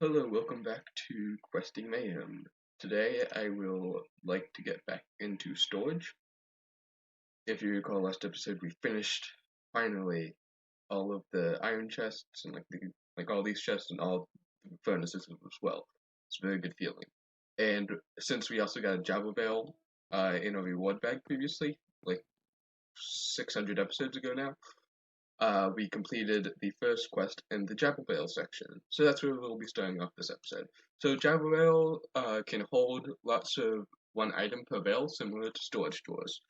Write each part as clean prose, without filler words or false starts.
Hello, welcome back to Questing Mayhem. Today I will like to get back into storage. If you recall last episode, we finished finally all of the iron chests and like all these chests and all the furnaces as well. It's a very good feeling. And since we also got a Java Bale in a reward bag previously, like 600 episodes ago now, we completed the first quest in the Jabba Bale section. So that's where we'll be starting off this episode. So Jabba Bale can hold lots of one item per bale, similar to storage drawers.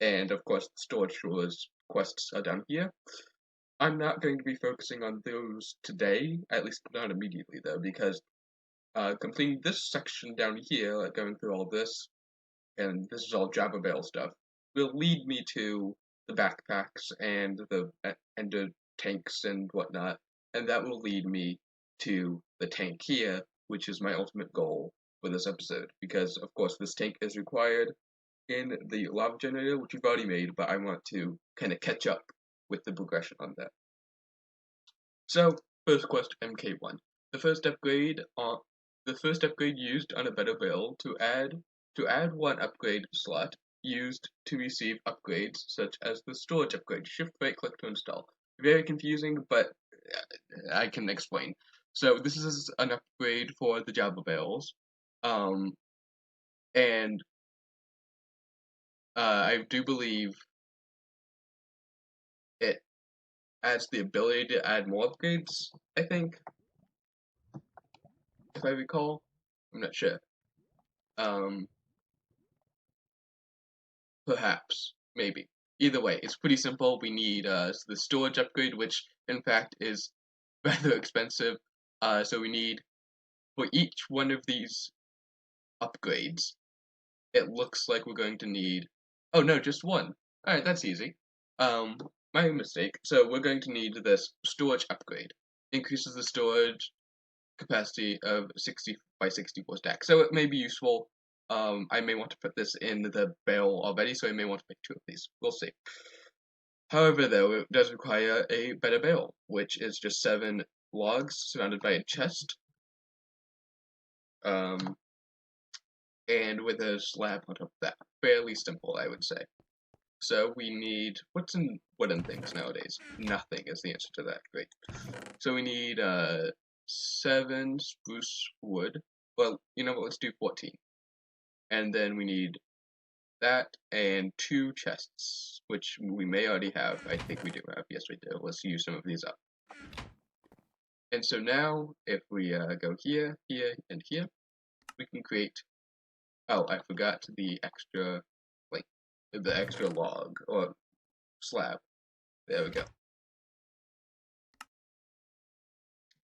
And of course, storage drawers quests are down here. I'm not going to be focusing on those today, at least not immediately though, because completing this section down here, like going through all this, and this is all Jabba Bale stuff, will lead me to the backpacks and the tanks and whatnot, and that will lead me to the tank here, which is my ultimate goal for this episode. Because of course this tank is required in the lava generator, which we've already made, but I want to kind of catch up with the progression on that. So first quest MK1. The first upgrade used on a better build to add one upgrade slot used to receive upgrades such as the storage upgrade. Shift right click to install. Very confusing, but I can explain. So this is an upgrade for the Java bales, and I do believe it adds the ability to add more upgrades. I think, if I recall, I'm not sure. Perhaps, maybe. Either way, it's pretty simple. We need the storage upgrade, which in fact is rather expensive. So we need, for each one of these upgrades, it looks like we're going to need, oh no, just one. Alright, that's easy. My mistake. So we're going to need this storage upgrade. Increases the storage capacity of 60 by 64 stacks. So it may be useful. I may want to put this in the bale already, so I may want to make two of these. We'll see. However, though, it does require a better bale, which is just 7 logs surrounded by a chest. And with a slab on top of that. Fairly simple, I would say. So we need, what's in wooden things nowadays? Nothing is the answer to that. Great. So we need 7 spruce wood. Well, you know what, let's do 14. And then we need that and 2 chests, which we may already have. I think we do have. Yes, we do. Let's use some of these up. And so now, if we go here, here, and here, we can create. Oh, I forgot the extra log or slab. There we go.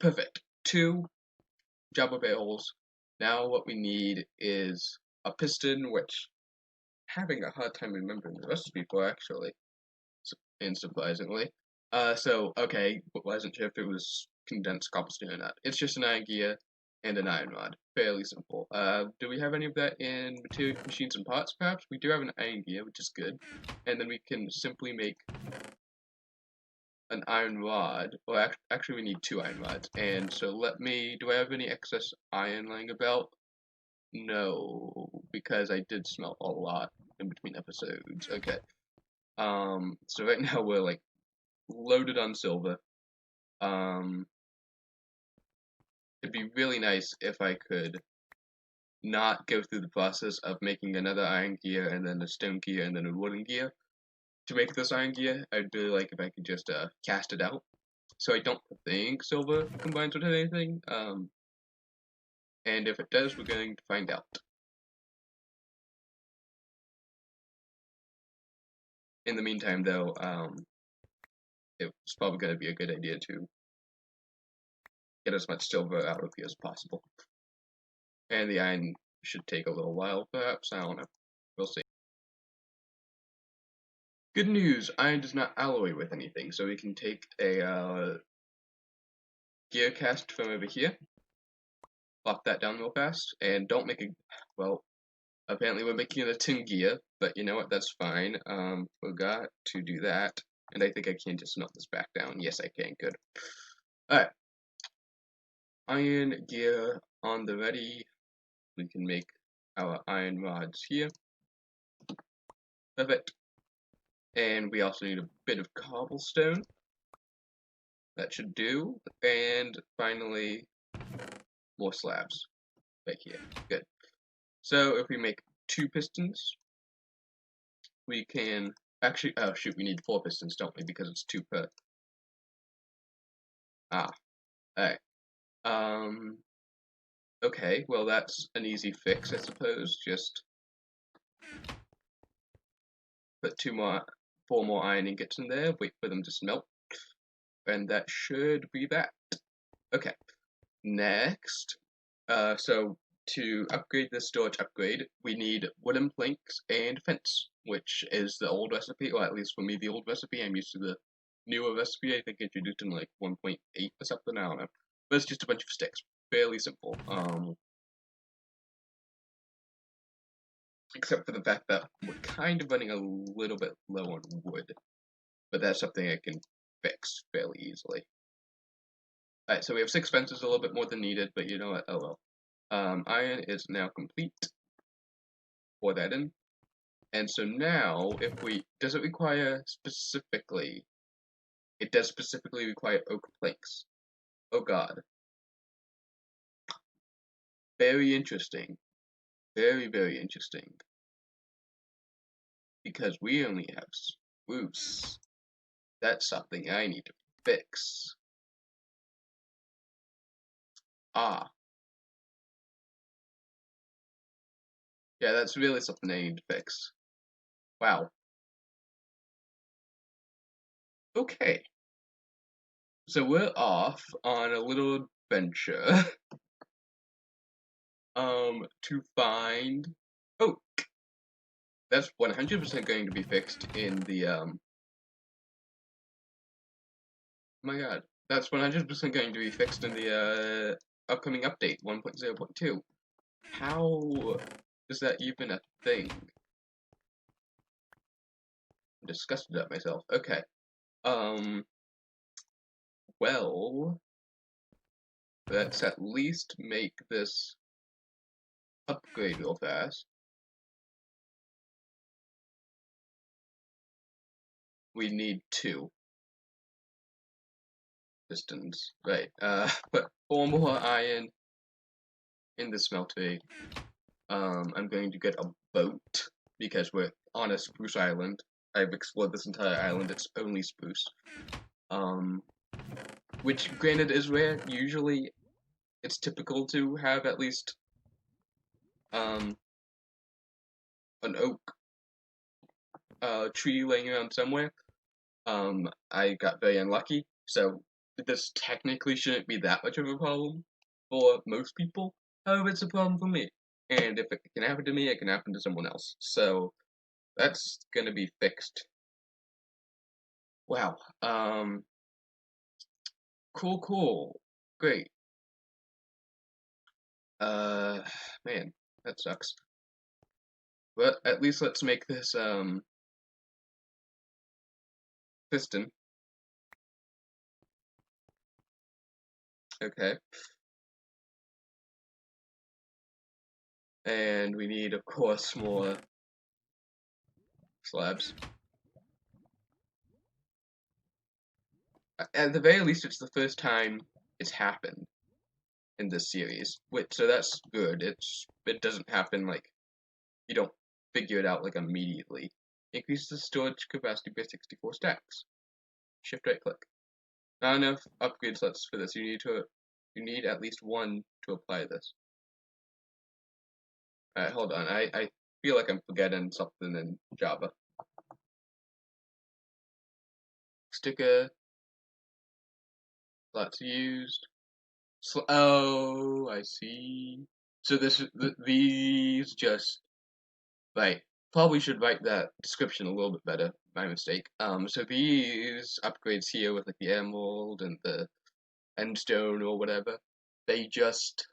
Perfect. 2 Jabba bales. Now what we need is a piston, which having a hard time remembering the recipe for actually, unsurprisingly. Okay, wasn't sure if it was condensed cobblestone or not. It's just an iron gear and an iron rod. Fairly simple. Do we have any of that in material machines and parts, perhaps? We do have an iron gear, which is good. And then we can simply make an iron rod. Well, actually we need 2 iron rods. And so do I have any excess iron lying about? No, because I did smelt a lot in between episodes. Okay. So right now we're like loaded on silver. It'd be really nice if I could not go through the process of making another iron gear and then a stone gear and then a wooden gear. To make this iron gear, I'd really like if I could just cast it out. So I don't think silver combines with anything. And if it does, we're going to find out. In the meantime, though, it's probably going to be a good idea to get as much silver out of here as possible. And the iron should take a little while, perhaps. I don't know. We'll see. Good news, iron does not alloy with anything, so we can take a gear cast from over here, lock that down real fast, and don't make well, apparently we're making it a tin gear, but you know what, that's fine. Forgot to do that, and I think I can just melt this back down. Yes, I can, good. Alright. iron gear on the ready. We can make our iron rods here. Perfect. And we also need a bit of cobblestone. That should do. And finally, more slabs right here. Good. So if we make 2 pistons, we can actually, oh shoot, we need 4 pistons, don't we? Because it's 2 per. Alright. Okay, well that's an easy fix, I suppose. Just put 4 more iron ingots in there, wait for them to smelt, and that should be that. Okay, next, so to upgrade this storage upgrade, we need wooden planks and fence, which is the old recipe, or at least for me, the old recipe. I'm used to the newer recipe, I think introduced in like 1.8 or something, I don't know. But it's just a bunch of sticks, fairly simple. Except for the fact that we're kind of running a little bit low on wood, but that's something I can fix fairly easily. Alright, so we have 6 fences, a little bit more than needed, but you know what, oh well. Iron is now complete. Pour that in. And so now, does it require specifically, it does specifically require oak planks. Oh god. Very interesting. Very, very interesting. Because we only have spruce. That's something I need to fix. Ah. Yeah, that's really something I need to fix. Wow. Okay. So we're off on a little adventure. To find oak. That's 100% going to be fixed in the, oh my god. That's 100% going to be fixed in the, upcoming update, 1.0.2. How is that even a thing? I'm disgusted at myself. Okay. Well, let's at least make this upgrade real fast. We need 2 pistons. Right. Put 4 more iron in the smeltery. I'm going to get a boat because we're on a spruce island. I've explored this entire island, it's only spruce. Which granted is rare. Usually it's typical to have at least an oak tree laying around somewhere. I got very unlucky, so this technically shouldn't be that much of a problem for most people. However, it's a problem for me. And if it can happen to me, it can happen to someone else. So that's gonna be fixed. Wow. Cool. Great. Man, that sucks. But at least let's make this, piston. Okay. And we need, of course, more slabs. At the very least, it's the first time it's happened in this series. So that's good. It doesn't happen like, you don't figure it out like immediately. Increase the storage capacity by 64 stacks. Shift right click. Not enough upgrade slots for this. You need at least 1 to apply this. Alright, hold on. I feel like I'm forgetting something in Java. Sticker. Slots used. Oh, I see. So these just, right. Probably should write that description a little bit better. My mistake. So these upgrades here with like the emerald and the endstone or whatever, they just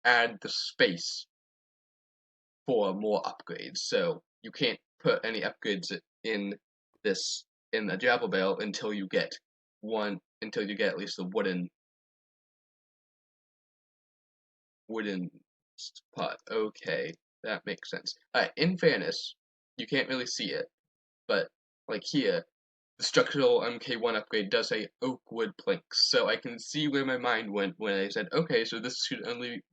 add the space for more upgrades. So you can't put any upgrades in the Java Bell until you get until you get at least the wooden pot. Okay, that makes sense. Alright, in fairness, you can't really see it, but like here, the structural MK1 upgrade does say oak wood planks, so I can see where my mind went when I said, okay, so this should only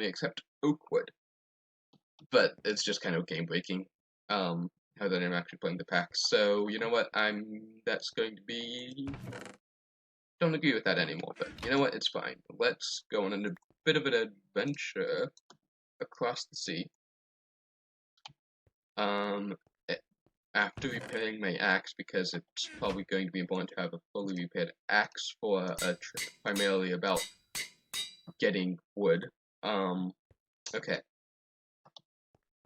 accept oak wood. But it's just kind of game breaking. How that I'm actually playing the pack. So you know what? That's going to be. Don't agree with that anymore. But you know what? It's fine. Let's go on a bit of an adventure across the sea. After repairing my axe, because it's probably going to be important to have a fully repaired axe for a trip primarily about getting wood. Okay.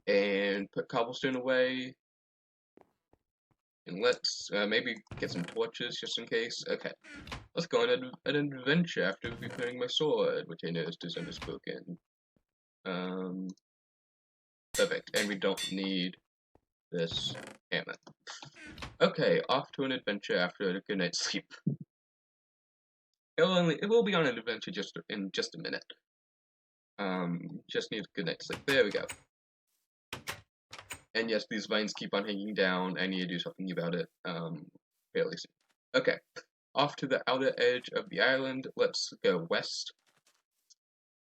And put cobblestone away. And let's maybe get some torches just in case. Okay. Let's go on an adventure after repairing my sword, which I noticed is underspoken. Perfect. And we don't need this hammer. Okay, off to an adventure after a good night's sleep. It will be on an adventure in just a minute. Just need a good night's sleep. There we go. And yes, these vines keep on hanging down. I need to do something about it, fairly soon. Okay, off to the outer edge of the island. Let's go west.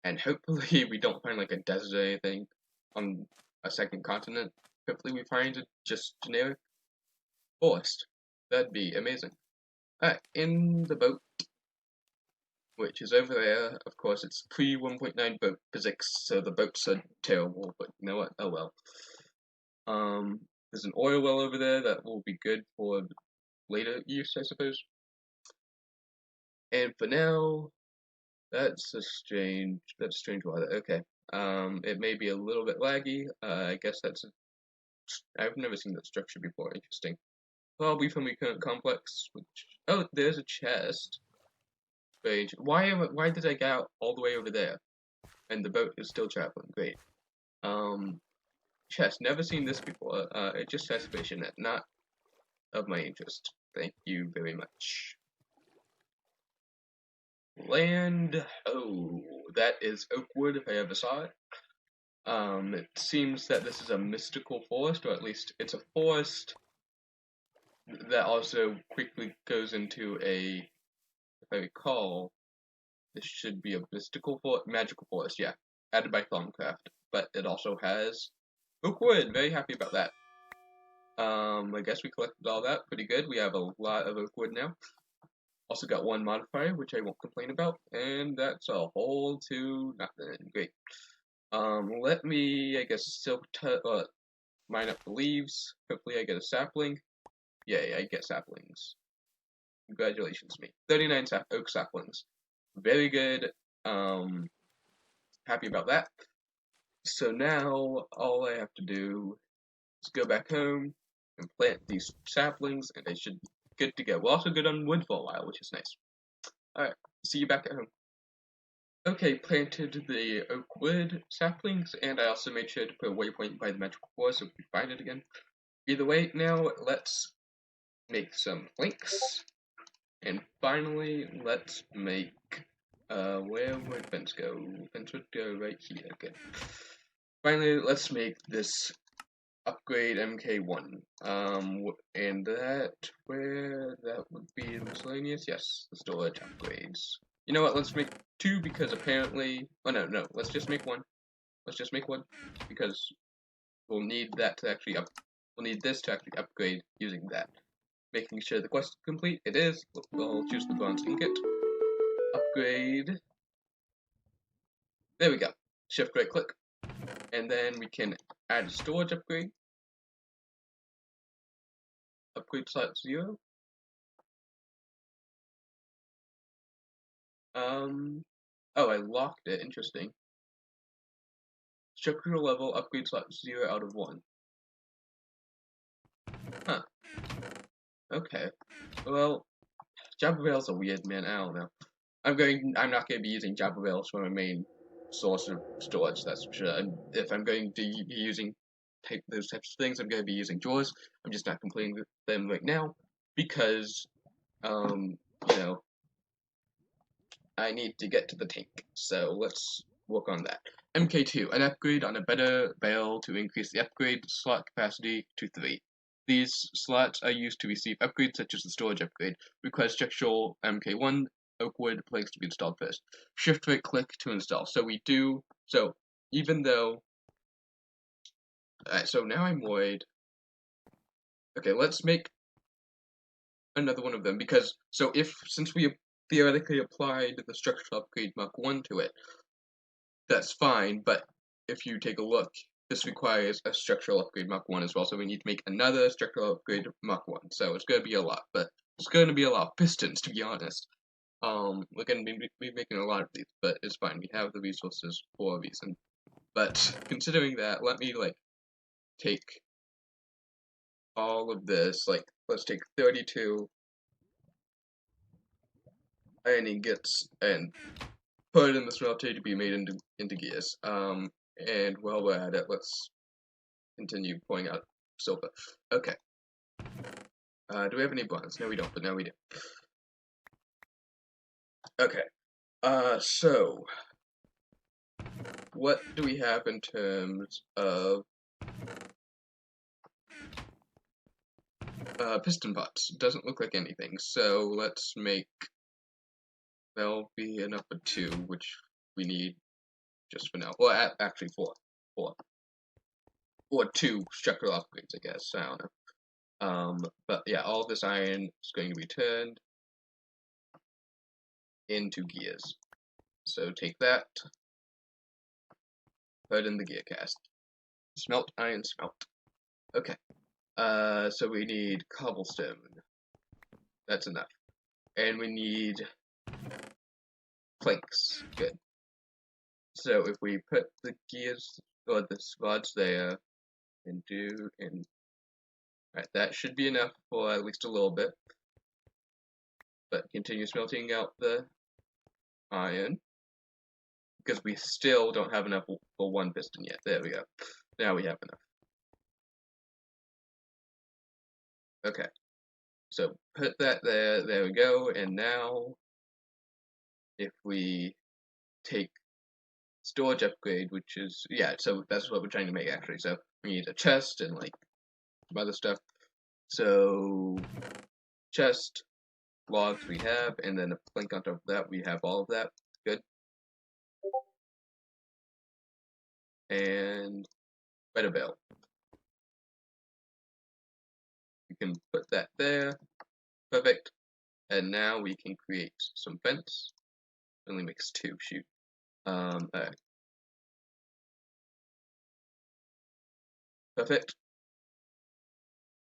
And hopefully we don't find like a desert or anything on a second continent. Hopefully we find a just generic forest. That'd be amazing. Alright, in the boat, which is over there. Of course, it's pre 1.9 boat physics, so the boats are terrible, but you know what? Oh well. There's an oil well over there that will be good for later use, I suppose. And for now, that's strange water. Okay. It may be a little bit laggy. I guess I've never seen that structure before. Interesting. Probably from the current complex. Oh, there's a chest. Strange. Why did I get out all the way over there? And the boat is still traveling. Great. Chest. Never seen this before. It just says fish in it. Not of my interest. Thank you very much. Land. Oh, that is oak wood if I ever saw it. It seems that this is a mystical forest, or at least it's a forest that also quickly goes into a, if I recall, this should be a magical forest, yeah, added by Thaumcraft, but it also has oak wood. Very happy about that. I guess we collected all that pretty good. We have a lot of oak wood now. Also got one modifier, which I won't complain about, and that's a whole to nothing. Great. Let me, I guess, mine up the leaves. Hopefully I get a sapling. Yay, I get saplings. Congratulations me. 39 oak saplings. Very good. Happy about that. So now, all I have to do is go back home and plant these saplings, and I should be good to go. We're also good on wood for a while, which is nice. Alright, see you back at home. Okay, planted the oak wood saplings, and I also made sure to put a waypoint by the magical forest so we can find it again. Either way, now let's make some planks, and finally let's make, where would fence go? Fence would go right here, good. Finally, let's make this upgrade MK1, and that would be miscellaneous, yes, the storage upgrades. You know what, let's make 2 because apparently, oh no, let's just make 1. Let's just make 1 because we'll need that to actually we'll need this to actually upgrade using that. Making sure the quest is complete, it is. We'll choose the bronze ingot. Upgrade. There we go. Shift right click. And then we can add a storage upgrade. Upgrade slot 0. Oh, I locked it. Interesting. Structural level upgrade slot 0 out of 1. Huh. Okay. Well, Jabba rails are weird, man. I don't know. I'm not going to be using Jabba rails for my main source of storage. That's for sure. And if I'm going to be using those types of things, I'm going to be using drawers. I'm just not completing them right now because you know, I need to get to the tank, so let's work on that. MK2, an upgrade on a better bale to increase the upgrade slot capacity to 3. These slots are used to receive upgrades such as the storage upgrade. Requires structural MK1 oakwood planks to be installed first. Shift right click to install. So even though, so now I'm worried. Okay, let's make another one of them because, since we theoretically applied the structural upgrade Mach 1 to it, that's fine, but if you take a look, this requires a structural upgrade Mach 1 as well, so we need to make another structural upgrade Mach 1, so it's going to be a lot, but it's going to be a lot of pistons, to be honest. We're going to be making a lot of these, but it's fine, we have the resources for a reason. But considering that, let me, take all of this, let's take 32 iron ingots and put it in the smelter to be made into gears. And while we're at it, let's continue pouring out silver. Okay. Do we have any bronze? No, we don't, but now we do. Okay. So what do we have in terms of piston pots? Doesn't look like anything, so let's make, there'll be enough for 2, which we need just for now. Well, actually 4. Or 2 structural upgrades, I guess. I don't know. But yeah, all this iron is going to be turned into gears. So take that, put in the gear cast. Smelt, iron, smelt. Okay. So we need cobblestone. That's enough. And we need planks. Good. So if we put the gears, or the rods there, Alright, that should be enough for at least a little bit. But continue smelting out the iron, because we still don't have enough for 1 piston yet. There we go. Now we have enough. Okay. So put that there we go, and now if we take storage upgrade, which is, yeah, so that's what we're trying to make actually. So we need a chest and some other stuff. So chest, logs we have, and then a plank on top of that, we have all of that. Good. And better bale. We can put that there. Perfect. And now we can create some fence. It only makes 2, shoot. Alright. Perfect.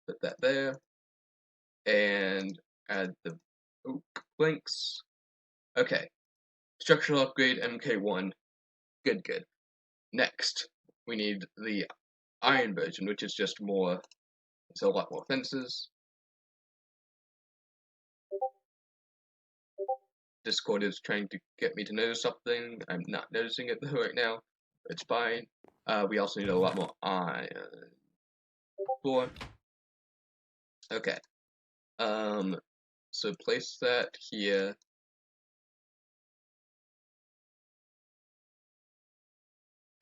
Put that there. And add the oak planks. Okay. Structural upgrade MK1. Good, good. Next, we need the iron version, which is just more, it's a lot more fences. Discord is trying to get me to notice something. I'm not noticing it though right now. It's fine. We also need a lot more iron. 4. Okay. So place that here.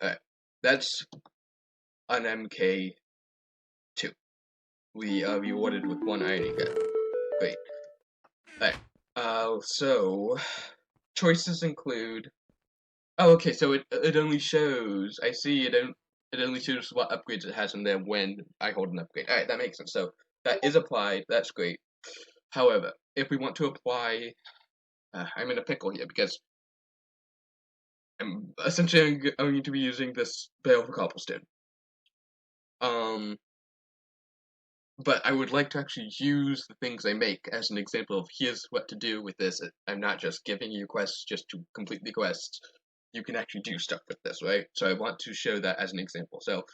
Alright. That's an MK2. We are rewarded with 1 iron ingot. Great. Alright. So choices include. Oh, okay. So it only shows. I see. It only shows what upgrades it has in there when I hold an upgrade. Alright, that makes sense. So that is applied. That's great. However, if we want to apply, I'm in a pickle here because I'm essentially going to be using this bale for cobblestone. But I would like to actually use the things I make as an example of here's what to do with this. I'm not just giving you quests just to complete the quests. You can actually do stuff with this, right? So I want to show that as an example. So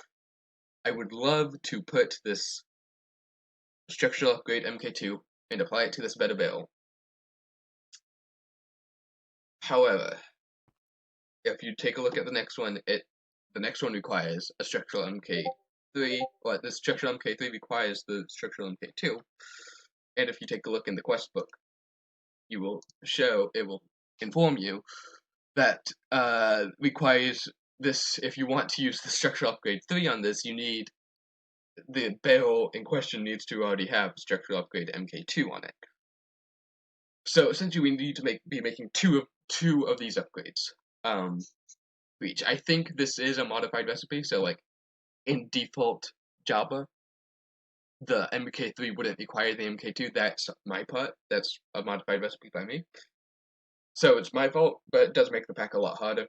I would love to put this structural upgrade MK2 and apply it to this better bale. However, if you take a look at the next one, the next one requires a structural MK3, or the structural MK3 requires the structural MK2, and if you take a look in the quest book, it will inform you that requires this. If you want to use the structural upgrade 3 on this, you need the barrel in question needs to already have structural upgrade MK2 on it. So essentially, we need to be making two of these upgrades for each. I think this is a modified recipe, so like in default Java, the MK3 wouldn't require the MK2. That's my part. That's a modified recipe by me. So it's my fault, but it does make the pack a lot harder.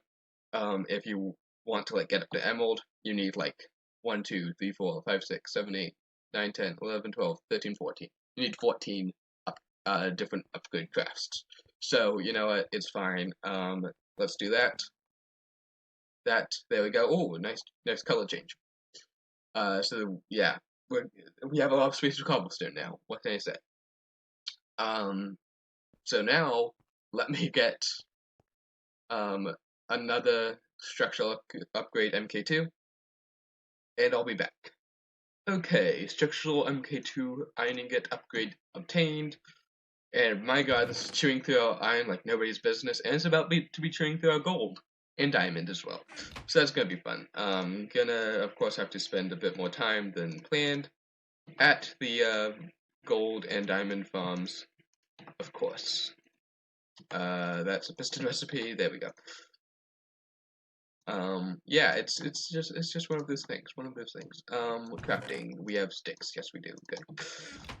If you want to like get up to Emerald, you need like 1, 2, 3, 4, 5, 6, 7, 8, 9, 10, 11, 12, 13, 14. You need 14 different upgrade crafts. So you know what? It's fine. Let's do that. There we go. Oh, nice color change. So yeah, we have a lot of space for cobblestone now. What can I say? So now let me get another structural upgrade MK2, and I'll be back. Okay, structural MK2 iron ingot upgrade obtained, and my god, this is chewing through our iron like nobody's business, and it's about to be chewing through our gold and diamond as well. So that's gonna be fun. Gonna of course have to spend a bit more time than planned at the gold and diamond farms, of course. That's a piston recipe. There we go. Yeah, it's just one of those things. Crafting. We have sticks. Yes, we do. Good.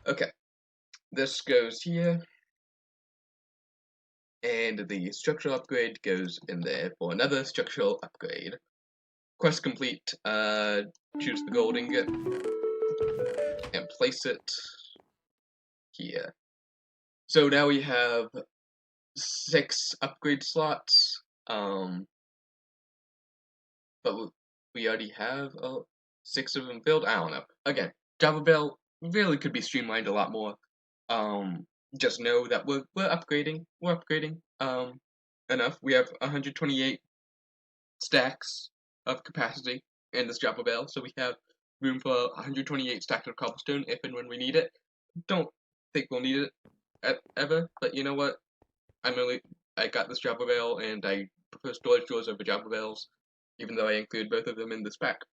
Okay. This goes here. And the structural upgrade goes in there for another structural upgrade. Quest complete. Choose the gold ingot and place it here. So now we have 6 upgrade slots. But we already have 6 of them filled. I don't know. Again, Java Bell really could be streamlined a lot more. Just know that we're upgrading. We're upgrading. Enough. We have 128 stacks of capacity in this Java Bell, so we have room for 128 stacks of cobblestone if and when we need it. Don't think we'll need it ever, but you know what? I got this Java Bell, and I prefer storage drawers over Java Bells, even though I include both of them in this pack.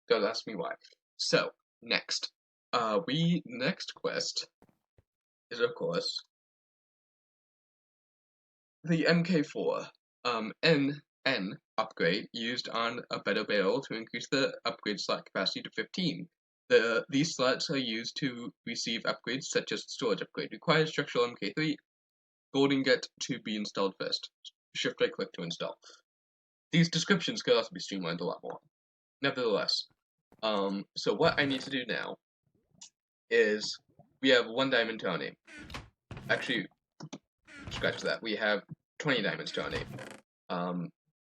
Don't ask me why. So, next. Next quest is, of course, the MK4 N upgrade used on a better barrel to increase the upgrade slot capacity to 15. These slots are used to receive upgrades such as storage upgrade. Requires structural MK3. Gold ingot to be installed first. Shift right click to install. These descriptions could also be streamlined a lot more. Nevertheless, so what I need to do now is we have 1 diamond to our name. Actually, scratch that. We have 20 diamonds to our name.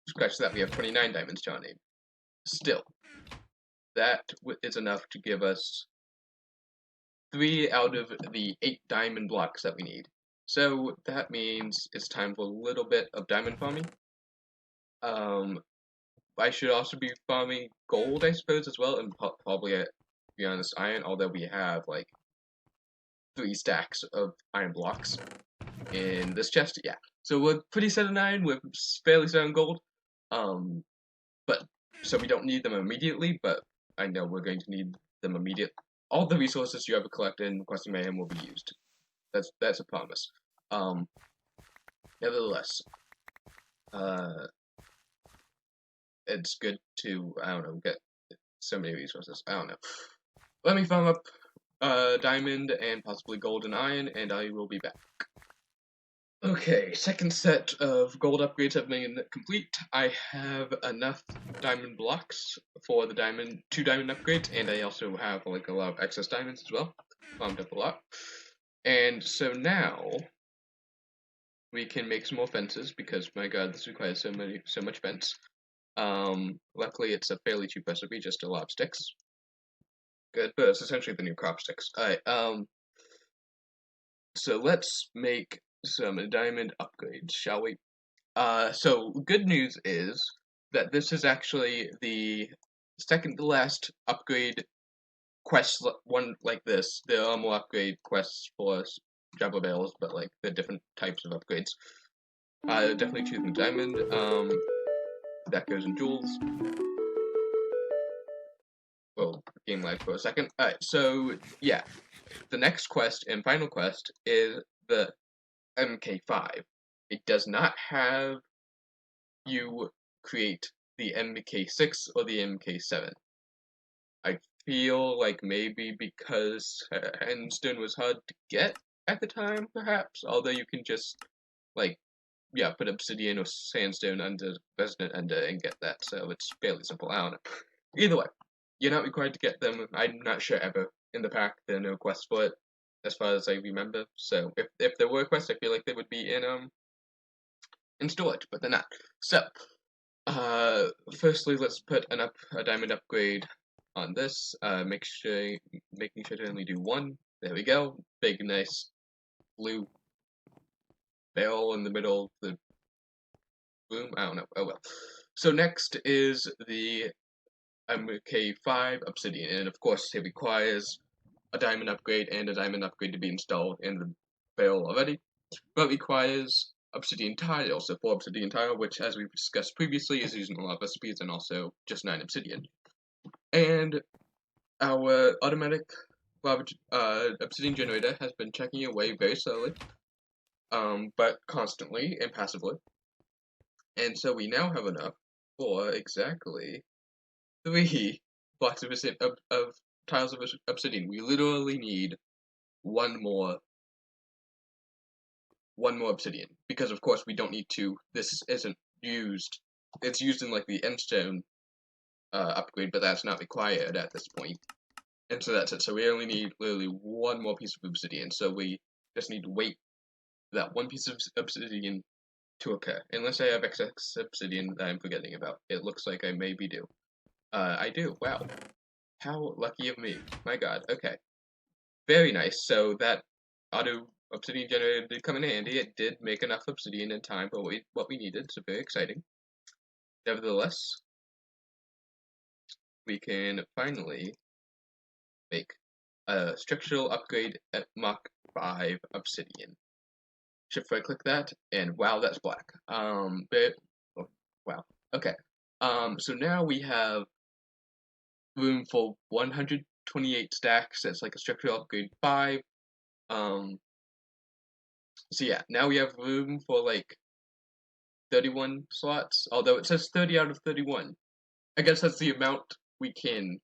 Scratch that. We have 29 diamonds to our name. Still, that is enough to give us 3 out of the 8 diamond blocks that we need. So that means it's time for a little bit of diamond farming. I should also be farming gold, I suppose, as well, and probably, to be honest, iron, although we have, like, 3 stacks of iron blocks in this chest, yeah. So we're pretty set on iron, we're fairly set on gold, so we don't need them immediately, but I know we're going to need them immediately. All the resources you ever collect in Questing Mayhem will be used. That's a promise. Nevertheless, it's good to, I don't know, get so many resources. I don't know. Let me farm up diamond and possibly gold and iron, and I will be back. Okay, second set of gold upgrades have been complete. I have enough diamond blocks for the 2 diamond upgrades, and I also have like a lot of excess diamonds as well. Farmed up a lot. And so now we can make some more fences because my god, this requires so much fence. Luckily it's a fairly cheap recipe, just a lot of sticks. Good, but it's essentially the new crop sticks. Alright, so let's make some diamond upgrades, shall we? So good news is that this is actually the second to last upgrade quest one like this. There are more upgrade quests for Jabba bales, but like the different types of upgrades. Definitely choosing diamond. That goes in jewels. Well, game lag for a second. Alright, so yeah, the next quest and final quest is the MK5. It does not have you create the MK6 or the MK7. I feel like maybe because Handstone was hard to get at the time, perhaps, although you can just, like, yeah, put obsidian or sandstone under resonant ender and get that, so it's fairly simple. I don't know. Either way, you're not required to get them. I'm not sure ever in the pack there are no quests for it, as far as I remember. So if there were quests, I feel like they would be in storage, but they're not. So firstly, let's put a diamond upgrade on this. Making sure to only do one. There we go. Big, nice blue barrel in the middle of the room. I don't know. Oh well. So next is the MK5 obsidian, and of course it requires a diamond upgrade and a diamond upgrade to be installed in the barrel already, but requires obsidian tile, so 4 obsidian tile, which as we've discussed previously is using a lot of recipes and also just 9 obsidian. And our automatic obsidian generator has been checking away very slowly, but constantly and passively. And so we now have enough for exactly 3 blocks of tiles of obsidian. We literally need one more obsidian, because of course we don't need to. This isn't used. It's used in like the endstone upgrade, but that's not required at this point. And so that's it. So we only need literally one more piece of obsidian. So we just need to wait for that one piece of obsidian to occur. Unless I have excess obsidian that I'm forgetting about. It looks like I maybe do. I do. Wow. How lucky of me. My god. Okay. Very nice. So that auto obsidian generator did come in handy. It did make enough obsidian in time for what we needed, so very exciting. Nevertheless, we can finally make a structural upgrade at Mach 5 obsidian. Shift right click that, and wow, that's black. Oh, wow. Okay. So now we have room for 128 stacks. That's like a structural upgrade 5. So yeah, now we have room for like 31 slots, although it says 30 out of 31. I guess that's the amount we can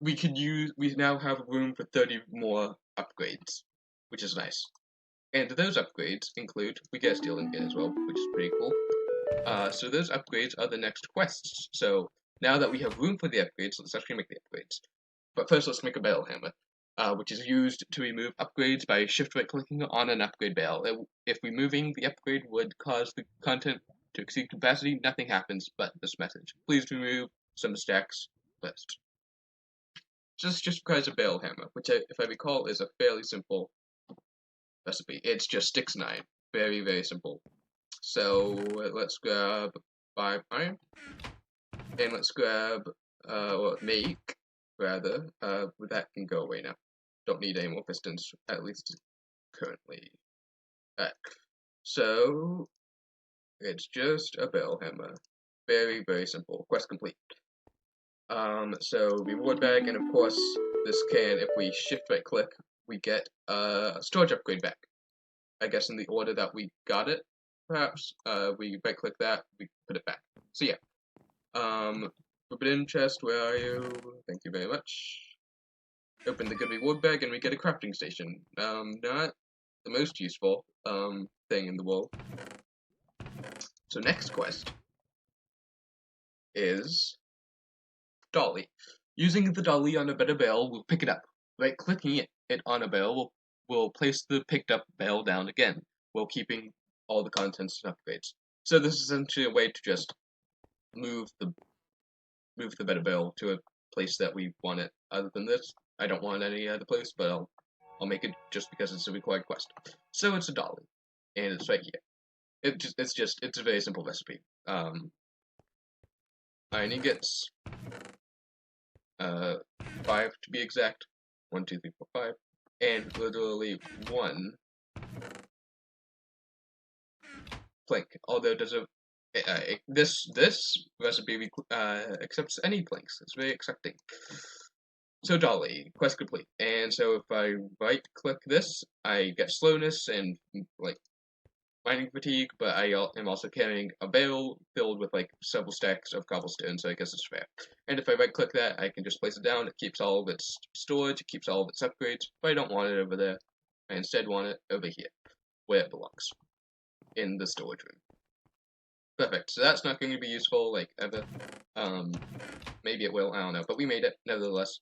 use. We now have room for 30 more upgrades, which is nice. And those upgrades include, we get a steel ingot as well, which is pretty cool. So those upgrades are the next quests. So now that we have room for the upgrades, let's actually make the upgrades. But first let's make a battle hammer, which is used to remove upgrades by shift right clicking on an upgrade bale. If removing the upgrade would cause the content to exceed capacity, nothing happens but this message. Please remove some stacks first. Just requires a bale hammer, which if I recall is a fairly simple recipe. It's just sticks 9. Very, very simple. So let's grab 5 iron, and let's grab, or make, rather, that can go away now. Don't need any more pistons, at least currently. Alright, so it's just a bell hammer. Very, very simple. Quest complete. So reward bag, and of course, this can, if we shift right click, we get a storage upgrade back. I guess in the order that we got it, perhaps. We right click that, we put it back. So yeah. Forbidden chest, where are you? Thank you very much. Open the good reward bag, and we get a crafting station. Not the most useful thing in the world. So next quest is dolly. Using the dolly on a better bale, we'll pick it up. Right clicking it on a bale will place the picked up bale down again, while keeping all the contents and upgrades. So this is essentially a way to just move the better bale to a place that we want it. Other than this, I don't want any other place, but I'll make it just because it's a required quest. So it's a dolly, and it's right here. It's a very simple recipe. Iron ingots, 5 to be exact. 1, 2, 3, 4, 5. and literally one plank. Although there's a this recipe accepts any planks. It's very accepting. So jolly, quest complete. And so if I right click this, I get slowness and like mining fatigue, but I am also carrying a barrel filled with like several stacks of cobblestone, so I guess it's fair. And if I right click that, I can just place it down. It keeps all of its storage, it keeps all of its upgrades, but I don't want it over there. I instead want it over here, where it belongs, in the storage room. Perfect. So that's not going to be useful, like, ever. Maybe it will, I don't know, but we made it, nevertheless.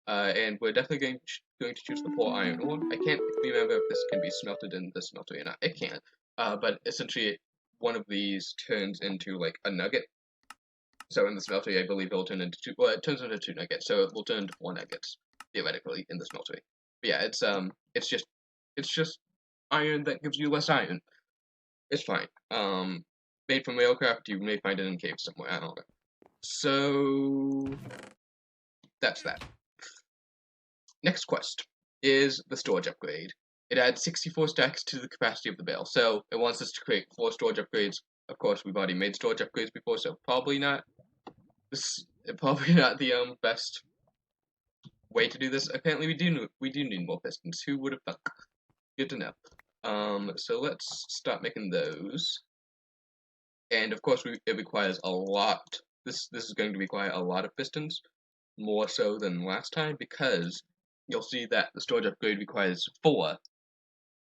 And we're definitely going to choose the poor iron ore. I can't remember if this can be smelted in the smeltery or not. It can. But essentially, one of these turns into, like, a nugget. So in the smeltery, I believe it'll turn into two, well, it turns into 2 nuggets, so it will turn into 4 nuggets, theoretically, in the smeltery. But yeah, it's just iron that gives you less iron. It's fine. Made from railcraft, you may find it in caves somewhere, I don't know. So, that's that. Next quest is the storage upgrade. It adds 64 stacks to the capacity of the bale, so it wants us to create 4 storage upgrades. Of course, we've already made storage upgrades before, so probably not the best way to do this. Apparently, we do need more pistons. Who would have thought? Good to know. So let's start making those. And of course, it requires a lot. This is going to require a lot of pistons, more so than last time, because you'll see that the storage upgrade requires 4,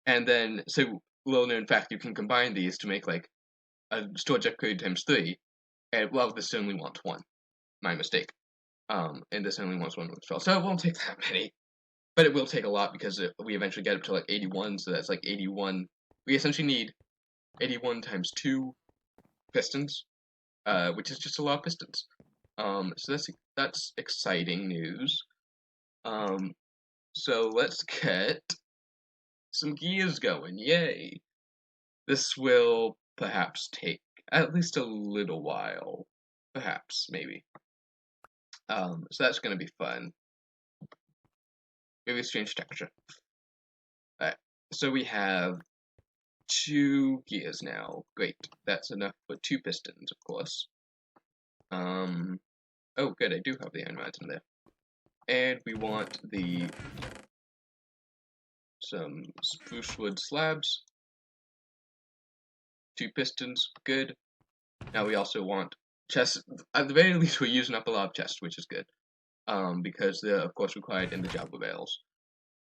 and then so little known fact, you can combine these to make like a storage upgrade times 3, and well, this only wants 1. My mistake. And this only wants 1 as well, so it won't take that many, but it will take a lot because we eventually get up to like 81, so that's like 81. We essentially need 81 times 2 pistons, which is just a lot of pistons. So that's exciting news. So let's get some gears going. Yay! This will perhaps take at least a little while. Perhaps, maybe. So that's gonna be fun. Maybe let's change texture. Alright, so we have 2 gears now. Great. That's enough for 2 pistons, of course. Oh good, I do have the iron mines in there. And we want some spruce wood slabs. 2 pistons, good. Now we also want chests. At the very least, we're using up a lot of chests, which is good. Because they're of course required in the Java bales.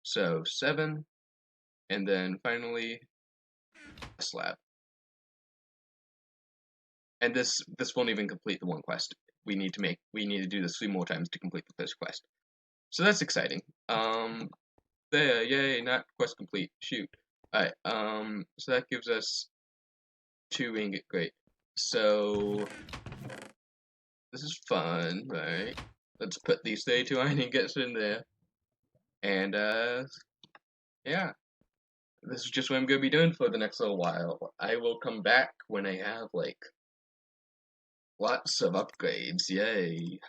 So 7, and then finally a slab. And this won't even complete the 1 quest. We need to do this 3 more times to complete the first quest. So that's exciting. There, yay, not quest complete. Shoot. Alright, so that gives us 2 ingot, great. So this is fun, right? Let's put these 32 iron ingots in there. And yeah. This is just what I'm gonna be doing for the next little while. I will come back when I have like lots of upgrades, yay.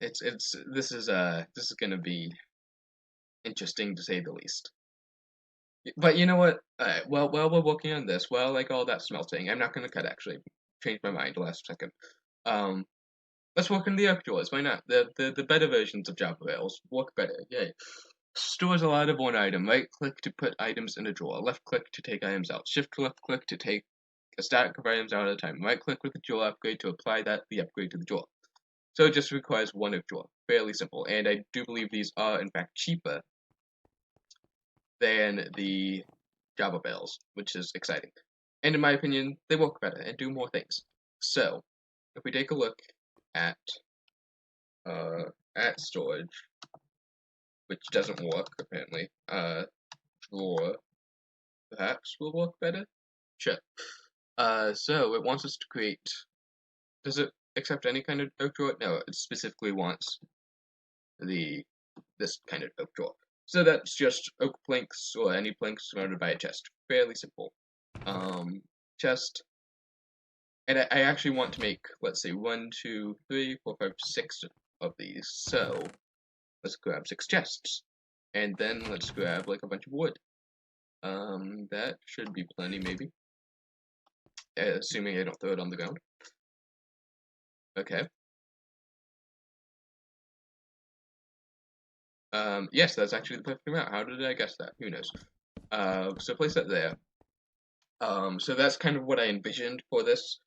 This is gonna be interesting to say the least. But you know what? While we're working on this, while like all that smelting, I'm not gonna cut actually. Changed my mind last second. Let's work on the oak drawers. Why not? The better versions of Java rails work better. Yay! Stores a lot of one item. Right click to put items in a drawer. Left click to take items out. Shift left click to take a stack of items out at a time. Right click with the drawer upgrade to apply the upgrade to the drawer. So it just requires 1 oak drawer. Fairly simple. And I do believe these are in fact cheaper than the Java bales, which is exciting. And in my opinion, they work better and do more things. So if we take a look at storage, which doesn't work apparently, drawer perhaps will work better. Sure. So it wants us to create. Does it accept any kind of oak drawer? No, it specifically wants this kind of oak drawer. So that's just oak planks or any planks surrounded by a chest. Fairly simple. Chest. And I actually want to make, let's say, 1, 2, 3, 4, 5, 6 of these. So let's grab 6 chests. And then let's grab like a bunch of wood. That should be plenty, maybe. Assuming I don't throw it on the ground. Okay. Yes, that's actually the perfect amount. How did I guess that? Who knows? So place that there. So that's kind of what I envisioned for this.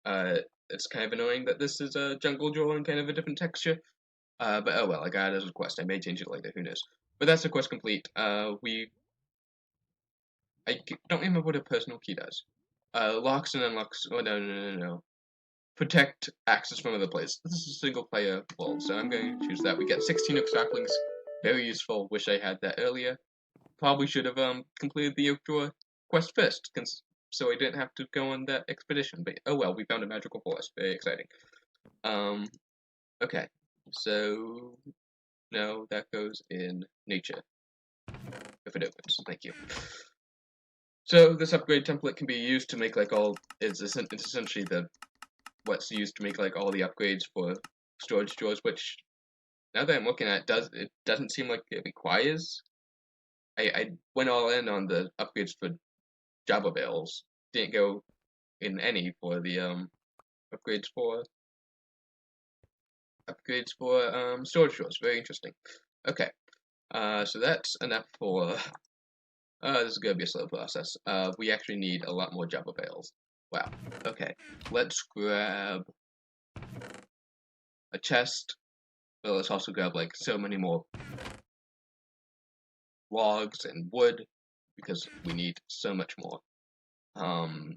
It's kind of annoying that this is a jungle draw and kind of a different texture. But oh well, I got it as a quest. I may change it later, who knows. But that's the quest complete. I don't remember what a personal key does. Locks and unlocks, oh no. Protect access from other players. This is a single player world, so I'm going to choose that. We get 16 oak saplings, very useful, wish I had that earlier. Probably should have completed the oak drawer quest first, so I didn't have to go on that expedition, but oh well, we found a magical forest, very exciting. Okay, so no, that goes in nature, if it opens, thank you. So this upgrade template can be used to make like it's essentially what's used to make like all the upgrades for storage drawers, which now that I'm looking at it doesn't seem like it requires. I went all in on the upgrades for Java bales, didn't go in any for the upgrades for storage drawers. Very interesting. Okay, so that's enough for. This is gonna be a slow process. We actually need a lot more Java bales. Wow. Okay, let's grab a chest. But let's also grab like so many more logs and wood because we need so much more.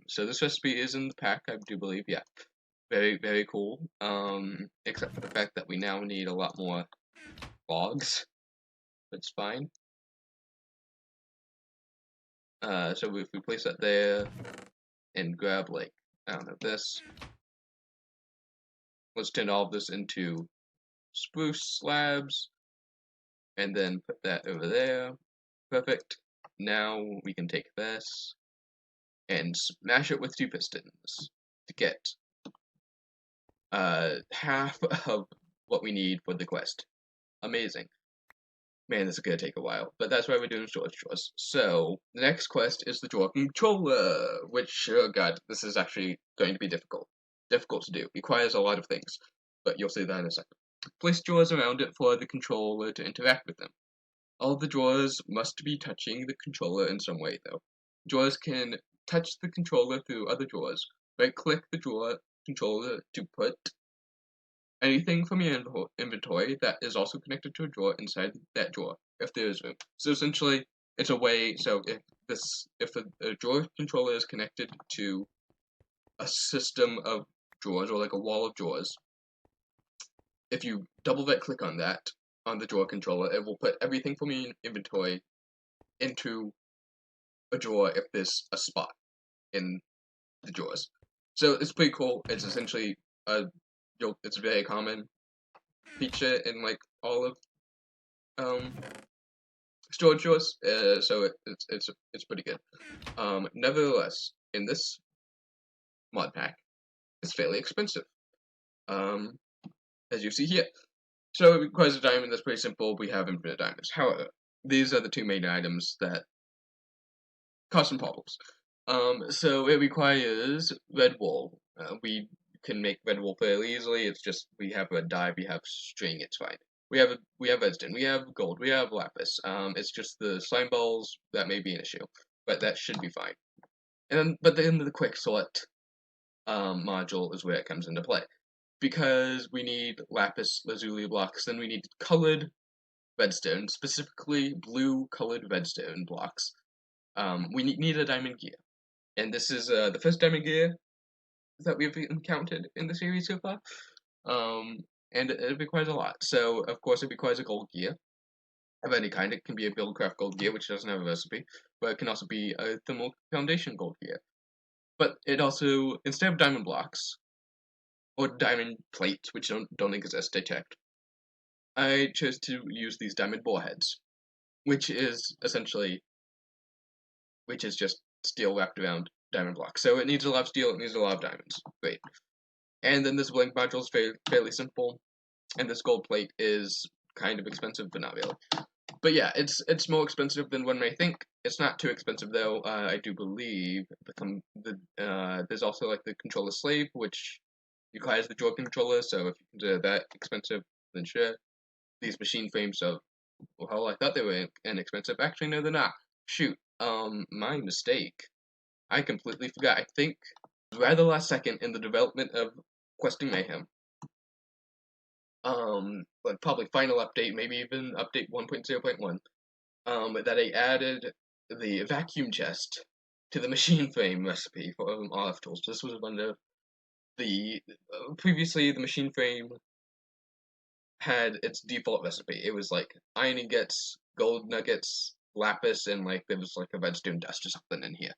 So this recipe is in the pack, I do believe. Yeah, very, very cool. Except for the fact that we now need a lot more logs. That's fine. So if we place that there and grab like, I don't know, this. Let's turn all of this into spruce slabs and then put that over there. Perfect. Now we can take this and smash it with 2 pistons to get half of what we need for the quest. Amazing. Man, this is gonna take a while, but that's why we're doing storage drawers. So, the next quest is the drawer controller, which, oh god, this is actually going to be difficult. Difficult to do. Requires a lot of things, but you'll see that in a second. Place drawers around it for the controller to interact with them. All the drawers must be touching the controller in some way, though. Drawers can touch the controller through other drawers. Right-click the drawer controller to put anything from your inventory that is also connected to a drawer inside that drawer, if there is room. So essentially, it's a way. So if a drawer controller is connected to a system of drawers or like a wall of drawers, if you double right-click on that on the drawer controller, it will put everything from your inventory into a drawer if there's a spot in the drawers. So it's pretty cool. It's essentially it's a very common feature in like all of storage drawers. So it's pretty good. Nevertheless, in this mod pack, it's fairly expensive. As you see here. So it requires a diamond. That's pretty simple. We have infinite diamonds. However, these are the 2 main items that cause some problems. So it requires red wool. We can make red wool fairly easily. It's just we have red dye, we have string. It's fine. We have redstone, we have gold, we have lapis. It's just the slime balls that may be an issue, but that should be fine. But then the quick sort module is where it comes into play. Because we need lapis lazuli blocks, then we need colored redstone, specifically blue colored redstone blocks. We need a diamond gear. And this is the first diamond gear that we've encountered in the series so far. And it requires a lot. So, of course, it requires a gold gear of any kind. It can be a Buildcraft gold gear, which doesn't have a recipe, but it can also be a Thermal Foundation gold gear. But it also, instead of diamond blocks, or diamond plates, which don't exist, I checked, I chose to use these diamond boreheads, which is just steel wrapped around diamond blocks. So it needs a lot of steel, it needs a lot of diamonds. Great. And then this blank module is fairly simple, and this gold plate is kind of expensive, but not really. But yeah, it's more expensive than one may think. It's not too expensive though. I do believe there's also like the controller slave, which requires the Joy controller. So if you consider that expensive, then sure. These machine frames are, well, I thought they were inexpensive. Actually, no, they're not. Shoot, my mistake. I completely forgot. I think it was rather last second in the development of Questing Mayhem. Like probably final update, maybe even update 1.0.1. That I added the vacuum chest to the machine frame recipe for RF tools. This was one of the previously the machine frame had its default recipe. It was like iron ingots, gold nuggets, lapis, and like there was like a redstone dust or something in here.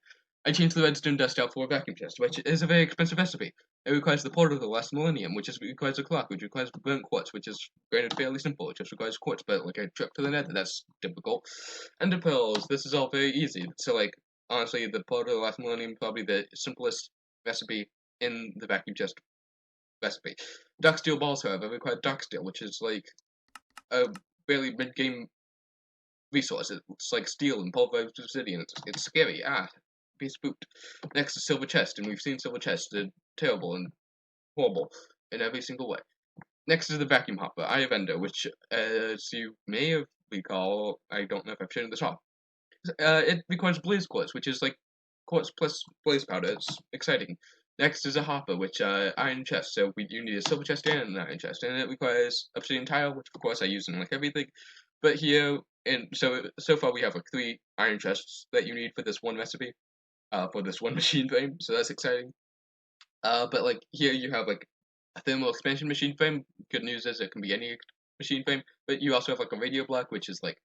I changed the redstone dust out for a vacuum chest, which is a very expensive recipe. It requires the port of the last millennium, which requires a clock, which requires burnt quartz, which is granted fairly simple. It just requires quartz, but like a trip to the nether, that's difficult. Ender pearls, this is all very easy. So like honestly, the port of the last millennium probably the simplest recipe in the vacuum chest recipe. Dark steel balls, however, require dark steel, which is like a barely mid-game resource. It's like steel and pulverized obsidian. It's scary. Be spooked. Next is silver chest, and we've seen silver chests. They're terrible and horrible in every single way. Next is the vacuum hopper, Eye of Ender, which, as you may have recall, I don't know if I've shown this off. It requires blaze quartz, which is like quartz plus blaze powder. It's exciting. Next is a hopper, which iron chest. So you need a silver chest and an iron chest, and it requires obsidian tile, which of course I use in like everything. But here, and so far we have like 3 iron chests that you need for this one recipe, for this one machine frame. So that's exciting. But like here you have like a thermal expansion machine frame. Good news is it can be any machine frame, but you also have like a radio block, which is like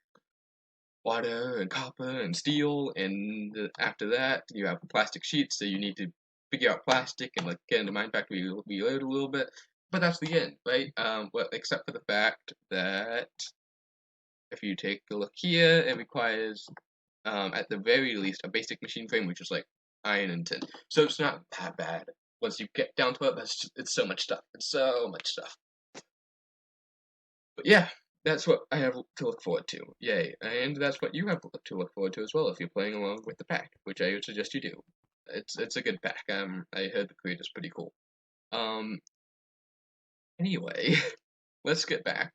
water and copper and steel, and after that you have plastic sheets, so you need to figure out plastic and like get into Minecraft, reload a little bit. But that's the end, right? Well, except for the fact that if you take a look here, it requires at the very least a basic machine frame, which is like iron and tin. So it's not that bad. Once you get down to it, it's so much stuff. It's so much stuff. But yeah, that's what I have to look forward to. Yay. And that's what you have to look forward to as well if you're playing along with the pack, which I would suggest you do. It's a good pack. I heard the creator's pretty cool. Anyway, let's get back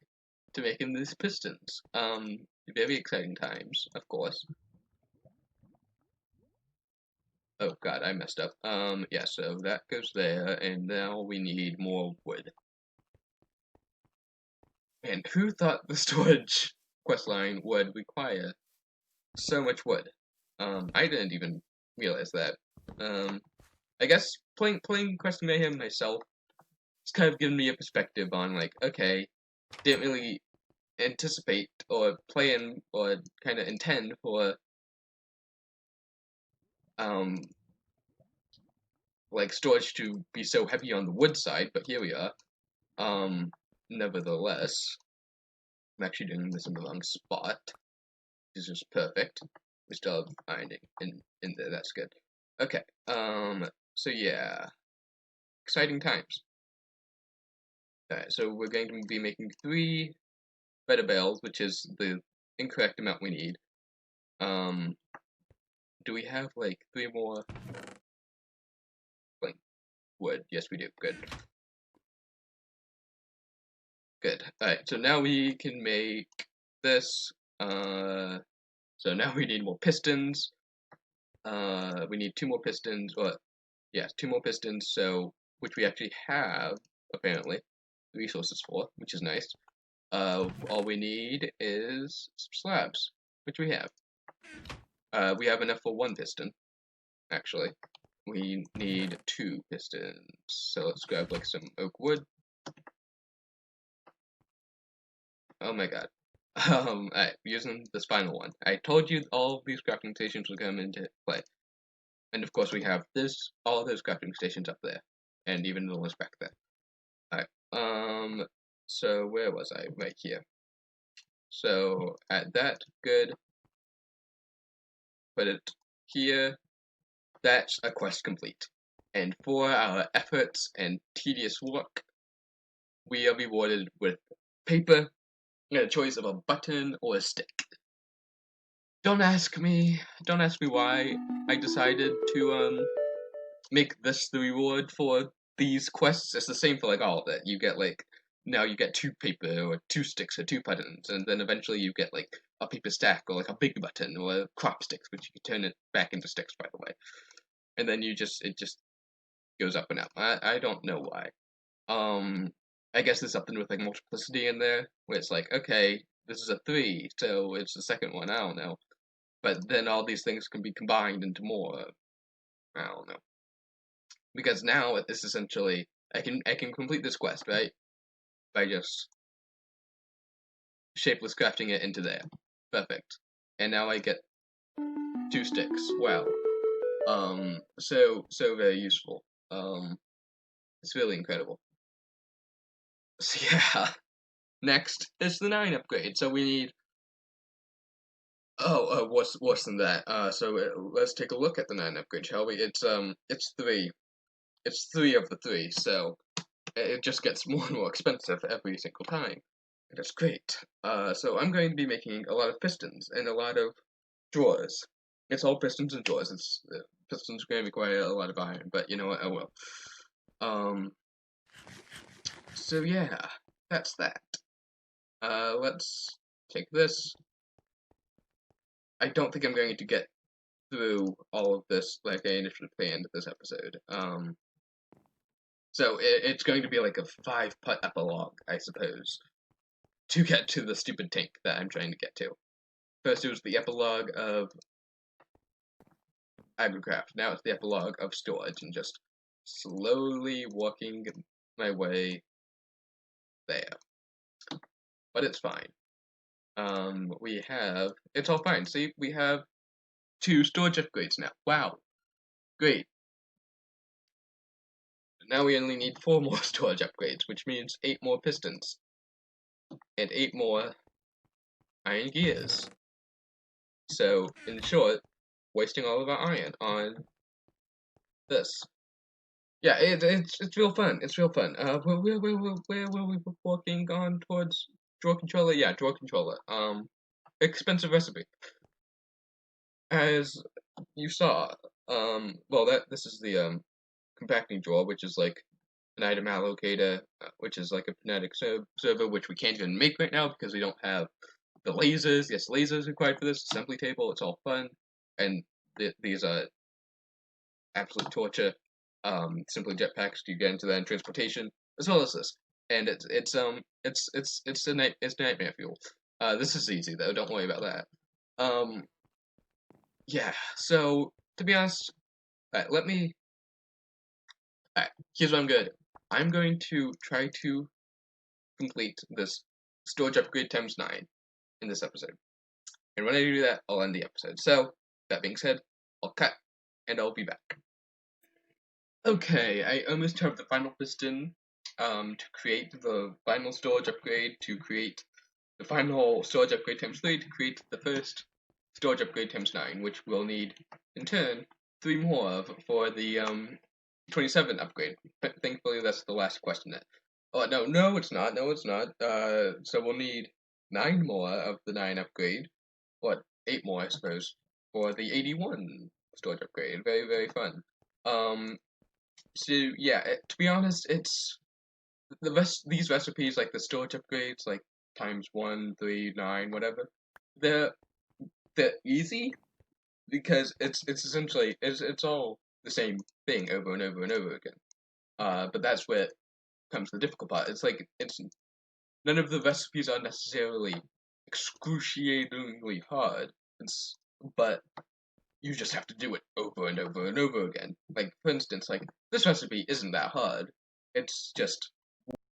to making these pistons. Very exciting times, of course. Oh god, I messed up. Yeah, so that goes there, and now we need more wood. And who thought the storage questline would require so much wood? I didn't even realize that. I guess playing Questing Mayhem myself, it's kind of given me a perspective on like, okay, didn't really anticipate or plan or kind of intend for like storage to be so heavy on the wood side, but here we are. Nevertheless, I'm actually doing this in the wrong spot. This is perfect. We still have ironing in there, that's good. Okay, so yeah. Exciting times. Alright, so we're going to be making 3 better bales, which is the incorrect amount we need. Do we have like 3 more like wood? Yes, we do. Good. Good. Alright, so now we can make this. So now we need more pistons. We need 2 more pistons, or yeah, 2 more pistons, so which we actually have, apparently, resources for, which is nice. All we need is some slabs, which we have. We have enough for 1 piston, actually. We need 2 pistons, so let's grab like some oak wood. Oh my god. Alright, using this final one. I told you all of these crafting stations will come into play. And of course we have all those crafting stations up there. And even the ones back there. Alright, so where was I? Right here. So, at that, good. Put it here. That's a quest complete. And for our efforts and tedious work, we are rewarded with paper, You had a choice of a button or a stick. Don't ask me why I decided to make this the reward for these quests. It's the same for like all of it. You get like now you get 2 paper or 2 sticks or 2 buttons, and then eventually you get like a paper stack or like a big button or crop sticks, which you can turn it back into sticks, by the way. And then it just goes up and up. I don't know why. I guess there's something with like multiplicity in there, where it's like, okay, this is a 3, so it's the second one. I don't know. But then all these things can be combined into more. I don't know. Because now it's essentially I can complete this quest, right? By just shapeless crafting it into there. Perfect. And now I get 2 sticks. Wow. So very useful. It's really incredible. So yeah. Next is the 9 upgrade. So we need. Oh, what's worse than that? Let's take a look at the 9 upgrade, shall we? It's 3. It's 3 of the 3. So it just gets more and more expensive every single time. And it's great. So I'm going to be making a lot of pistons and a lot of drawers. It's all pistons and drawers. Pistons are going to require a lot of iron, but you know what? I will. So yeah, that's that. Let's take this. I don't think I'm going to get through all of this like I initially planned this episode. So it's going to be like a 5-part epilogue, I suppose, to get to the stupid tank that I'm trying to get to. First it was the epilogue of agricraft, now it's the epilogue of storage, and just slowly walking my way there. But it's fine. It's all fine. See, we have 2 storage upgrades now. Wow. Great. Now we only need 4 more storage upgrades, which means 8 more pistons. And 8 more iron gears. So, in short, wasting all of our iron on this. Yeah, it's real fun. It's real fun. Where were we working on towards draw controller? Yeah, draw controller. Expensive recipe. As you saw, well, this is the compacting drawer, which is like an item allocator, which is like a kinetic server, which we can't even make right now because we don't have the lasers. Yes, lasers required for this assembly table. It's all fun, and these are absolute torture. Simply jetpacks to get into that in transportation, as well as this, and it's a nightmare fuel. This is easy though. Don't worry about that. Yeah. So to be honest, alright, here's what I'm going to do. I'm going to try to complete this storage upgrade times 9 in this episode. And when I do that, I'll end the episode. So, that being said, I'll cut, and I'll be back. Okay, I almost have the final piston to create the final storage upgrade, to create the final storage upgrade times 3, to create the first storage upgrade times 9, which we'll need, in turn, 3 more of for the 27 upgrade. Thankfully, that's the last question. Oh, no, it's not. No, it's not. So we'll need 9 more of the 9 upgrade. What? 8 more, I suppose, for the 81 storage upgrade. Very, very fun. So yeah, to be honest, it's these recipes, like the storage upgrades, like times 1, 3, 9, whatever. They're easy because it's essentially it's all the same thing over and over and over again. But that's where comes the difficult part. It's like none of the recipes are necessarily excruciatingly hard. But you just have to do it over and over and over again. Like, for instance, like, this recipe isn't that hard. It's just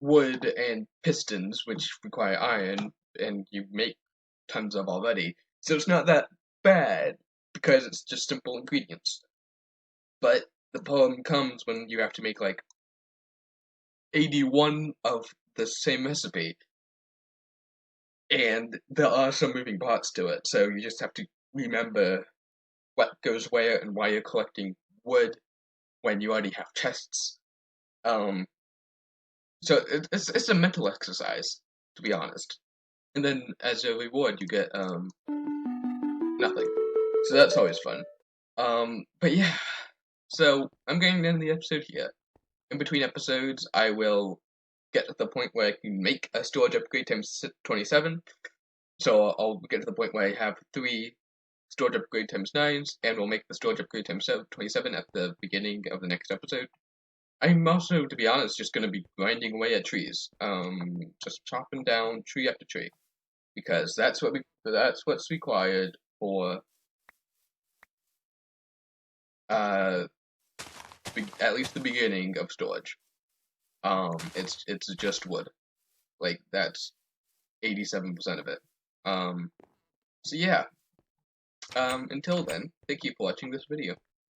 wood and pistons, which require iron, and you make tons of already. So it's not that bad, because it's just simple ingredients. But the problem comes when you have to make, like, 81 of the same recipe, and there are some moving parts to it, so you just have to remember what goes where and why you're collecting wood when you already have chests. So it's a mental exercise, to be honest. and then as a reward you get nothing. So that's always fun. But yeah, so I'm going to end the episode here. In between episodes, I will get to the point where I can make a storage upgrade times 27. So I'll get to the point where I have 3 storage upgrade times 9s, and we'll make the storage upgrade times 27 at the beginning of the next episode. I'm also, to be honest, just going to be grinding away at trees. Just chopping down tree after tree, because that's what's required for at least the beginning of storage. It's just wood. Like, that's 87% of it. So yeah. Until then, thank you for watching this video.